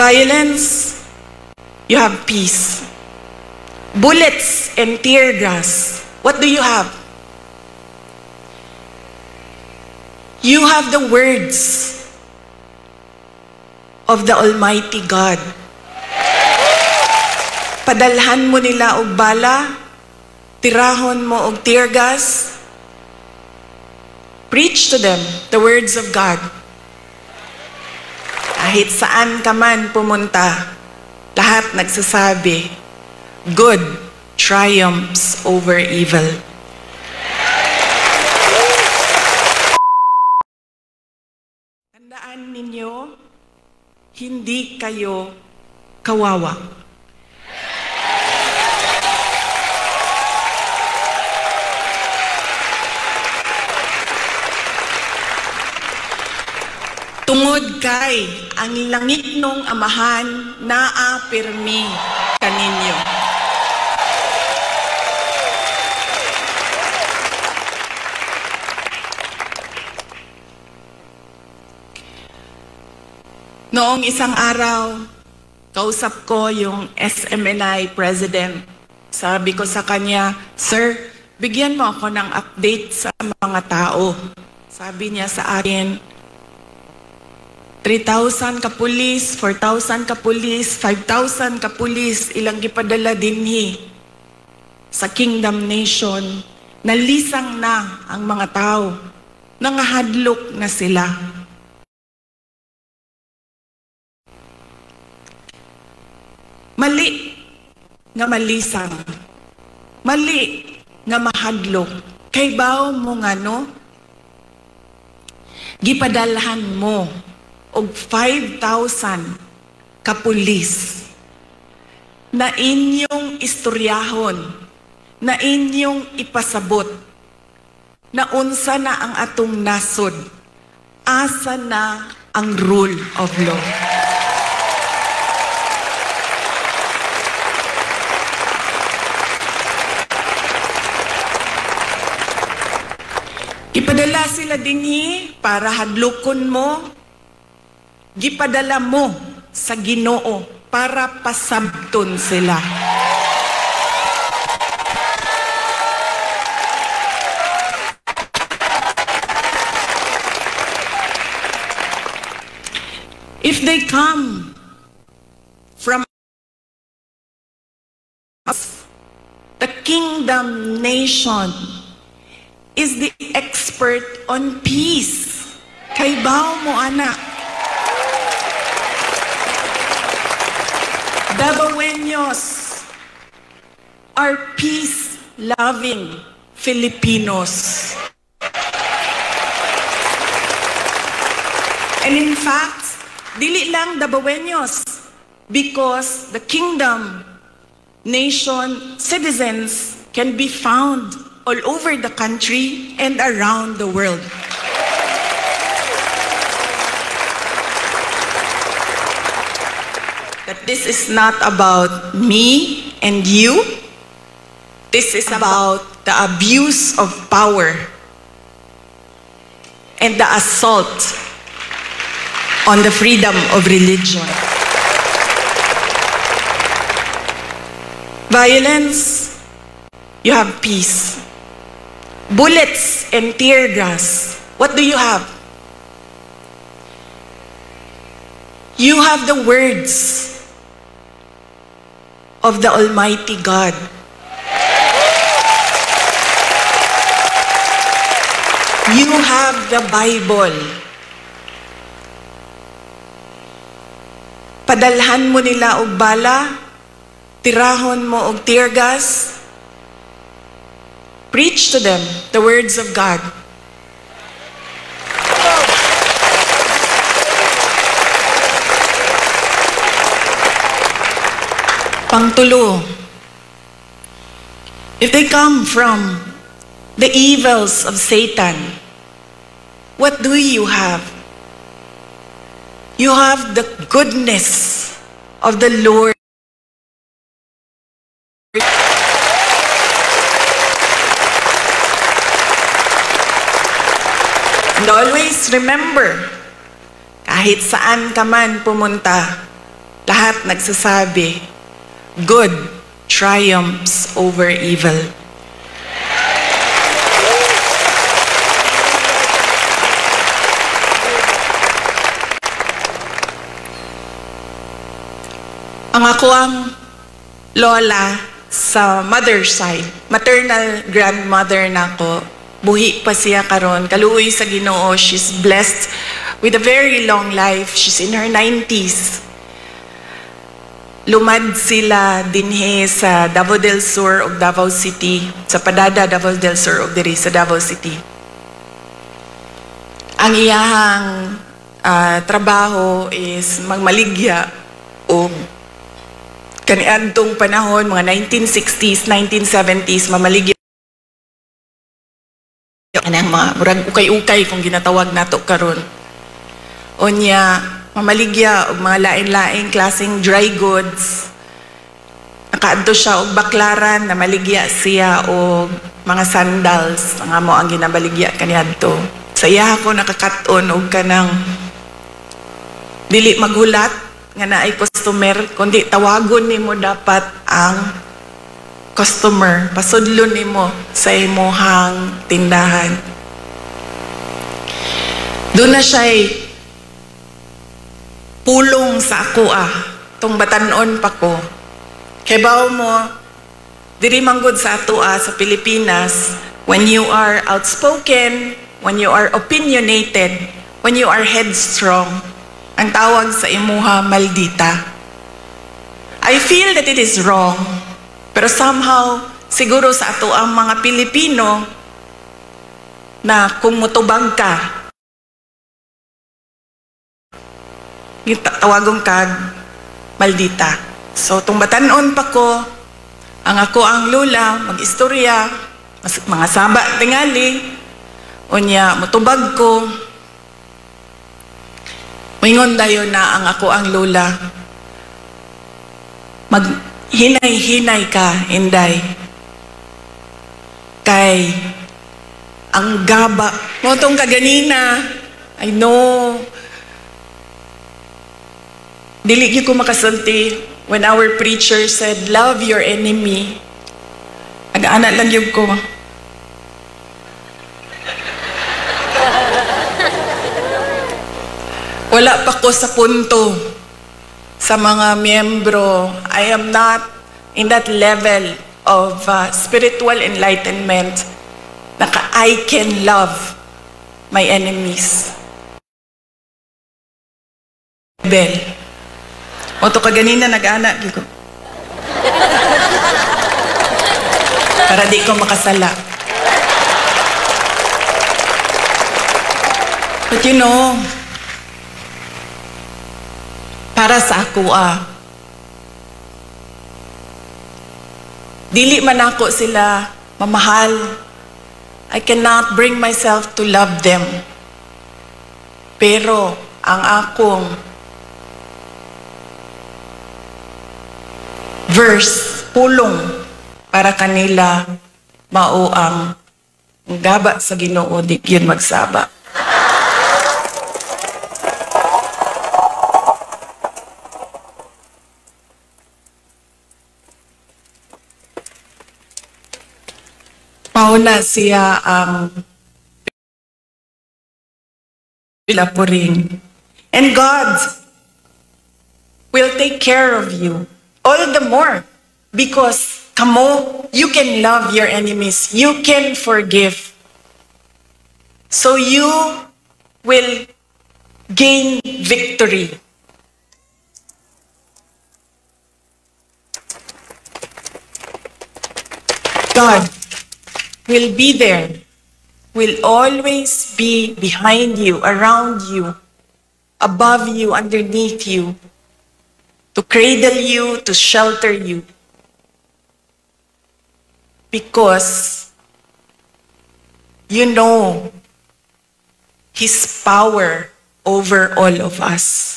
Violence, you have peace. Bullets and tear gas, what do you have? You have the words of the Almighty God. Padalhan mo nila og bala, tirahon mo og tear gas. Preach to them the words of God. Kahit saan ka man pumunta, lahat nagsasabi, good triumphs over evil. Tandaan ninyo, hindi kayo kawawa. Tungod kay ang langit nung amahan naa pirmi kaninyo. Noong isang araw, kausap ko yung SMNI president. Sabi ko sa kanya, "Sir, bigyan mo ako ng update sa mga tao." Sabi niya sa akin, 3,000 ka pulis, 4,000 ka pulis, 5,000 ka pulis, ilang gipadala dinhi sa Kingdom Nation. Nalisang na ang mga tao. Nangahadlok na sila. Mali nga malisang. Mali nga mahadlok. Kay baw mo nga no? Gipadalhan mo og 5,000 kapulis na inyong istoryahon, na inyong ipasabot, na unsa na ang atong nasod, asa na ang rule of law. Gipadala sila dinhi para hadlokon mo. Gipadala mo sa Ginoo para pasabton sila. If they come from us, the Kingdom Nation is the expert on peace. Kay baw mo anak. Dabaweños are peace-loving Filipinos. And in fact, dili lang Dabaweños, because the Kingdom Nation citizens can be found all over the country and around the world. That this is not about me and you. This is about the abuse of power and the assault on the freedom of religion. Violence, you have peace. Bullets and tear gas, what do you have? You have the words of the Almighty God. You have the Bible. Padalhan mo nila og bala, tirahon mo og tear gas. Preach to them the words of God. Pangtulo, if they come from the evils of Satan, what do you have? You have the goodness of the Lord. And always remember, kahit saan ka man pumunta, lahat nagsasabi, good triumphs over evil. Ang ako ang lola sa mother side, maternal grandmother nako, buhi pa siya karon, kaluoy sa Ginoo. She's blessed with a very long life. She's in her 90s. Lumad sila dinhi sa Davao del Sur ug Davao City, sa Padada Davao del Sur ug diri sa Davao City. Ang iyahang trabaho is magmaligya og kaniadtong panahon, mga 1960s, 1970s, mamaligya anang mga murag ukay-ukay kung ginatawag nato karon. Onya, mamaligya og mga lain-laing klaseng dry goods. Nakaadto siya og baklaran na maligya siya og mga sandals, nga mo ang ginabaligya kaniadto. Sa iya ako nakakaton og kanang dili maghulat nga naay customer, kundi tawagon nimo dapat ang customer, pasudlon nimo sa imong tindahan. Doon na siya'y pulong sa ako tong batanon pa ko. Kebaw mo, diri manggod sa ato sa Pilipinas, when you are outspoken, when you are opinionated, when you are headstrong, ang tawag sa imuha, maldita. I feel that it is wrong, pero somehow, siguro sa ato ang mga Pilipino, na kung mutubag ka, tawagong kag maldita. So, tung batanon pa ko, ang ako ang lula, mag-istorya, mga saba tingali, unya, mutubag ko, mingon dayon na ang ako ang lula. Maghinay-hinay ka, Inday. Kay ang gaba. Motong kaganina, I know. Dili gyud ko makasulti when our preacher said, love your enemy. Aga-ana lang gyud ko. Wala pa ko sa punto sa mga miyembro. I am not in that level of spiritual enlightenment na I can love my enemies. Bel. O to kaganina nag-ana. Para di ko makasala. But you know, para sa ako dili man ako sila mamahal. I cannot bring myself to love them. Pero ang akong verse, pulong para kanila mao ang gaba sa Ginoo, di yun magsaba. Mauna siya ang pilapuring. And God will take care of you all the more because kamo, you can love your enemies. You can forgive. So you will gain victory. God will be there, will always be behind you, around you, above you, underneath you, to cradle you, to shelter you. Because you know His power over all of us.